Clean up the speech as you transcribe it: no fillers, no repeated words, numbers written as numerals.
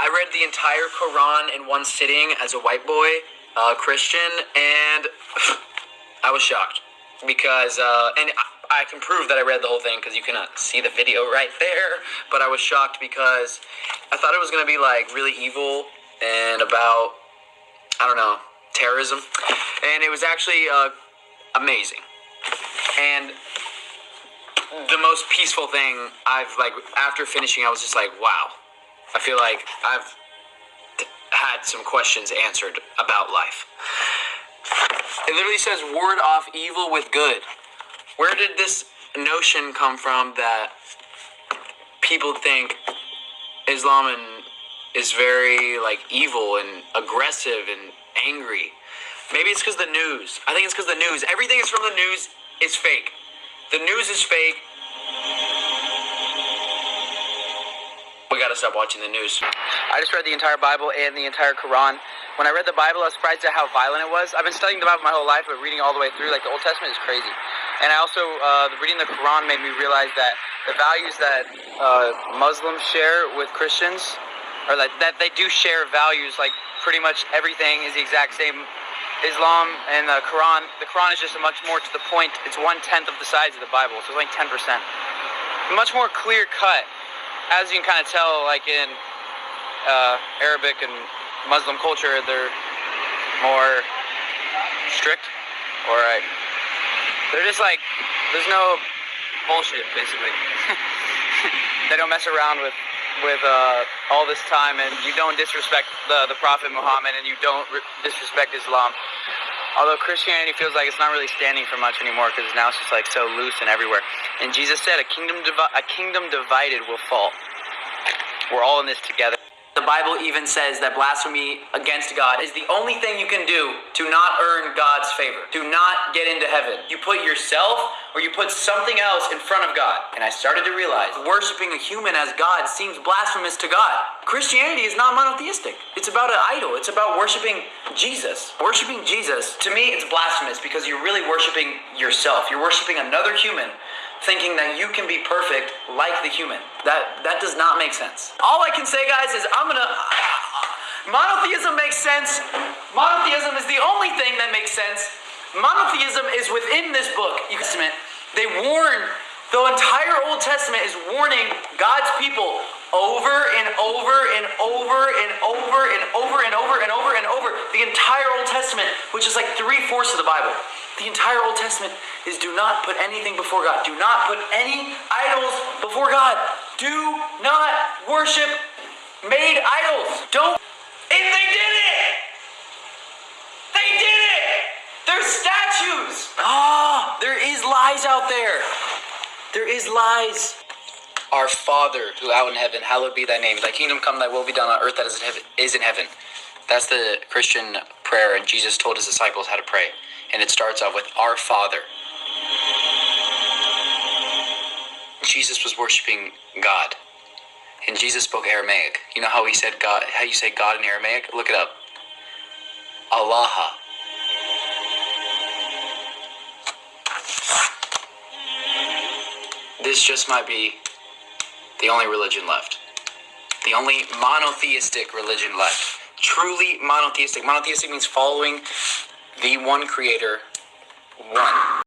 I read the entire Quran in one sitting as a white boy, Christian, and I was shocked because, and I can prove that I read the whole thing because you cannot see the video right there, but I was shocked because I thought it was going to be like really evil and about, I don't know, terrorism, and it was actually amazing. And the most peaceful thing after finishing, I was just like, wow. I feel like I've had some questions answered about life. It literally says, ward off evil with good. Where did this notion come from that people think Islam is very evil and aggressive and angry? Maybe it's because the news. I think it's because the news. Everything is from the news is fake. The news is fake. We gotta stop watching the news. I just read the entire Bible and the entire Quran. When I read the Bible, I was surprised at how violent it was. I've been studying the Bible my whole life, but reading all the way through, the Old Testament is crazy. And I also, reading the Quran made me realize that the values that Muslims share with Christians, or that they do share values, pretty much everything is the exact same. Islam and the Quran is just much more to the point. It's 1/10 of the size of the Bible, so it's only 10%. Much more clear cut. As you can kind of tell, in Arabic and Muslim culture, they're more strict, or they're just there's no bullshit, basically. They don't mess around with all this time, and you don't disrespect the Prophet Muhammad, and you don't disrespect Islam. Although Christianity feels like it's not really standing for much anymore, because now it's just so loose and everywhere. And Jesus said, a kingdom divided will fall. We're all in this together. The Bible even says that blasphemy against God is the only thing you can do to not earn God's favor, to not get into heaven. You put yourself or you put something else in front of God. And I started to realize worshiping a human as God seems blasphemous to God. Christianity is not monotheistic. It's about an idol. It's about worshiping Jesus. Worshiping Jesus, to me, it's blasphemous because you're really worshiping yourself. You're worshiping another human, thinking that you can be perfect like the human. That does not make sense. All I can say, guys, is monotheism makes sense. Monotheism is the only thing that makes sense. Monotheism is within this book. They warn, the entire Old Testament is warning God's people over and over and over and over and over and over and over and over. The entire Old Testament, which is 3/4 of the Bible. The entire Old Testament is do not put anything before God. Do not put any idols before God. Do not worship made idols. Don't. And they did it! They did it! There's statues! There is lies out there. There is lies. Our Father, who art in heaven, hallowed be thy name. Thy kingdom come, thy will be done on earth that is in heaven. That's the Christian prayer, and Jesus told his disciples how to pray. And it starts off with our Father. Jesus was worshiping God. And Jesus spoke Aramaic. You know how he said God, how you say God in Aramaic? Look it up. Allah. This just might be the only religion left. The only monotheistic religion left. Truly monotheistic. Monotheistic means following the one creator, one.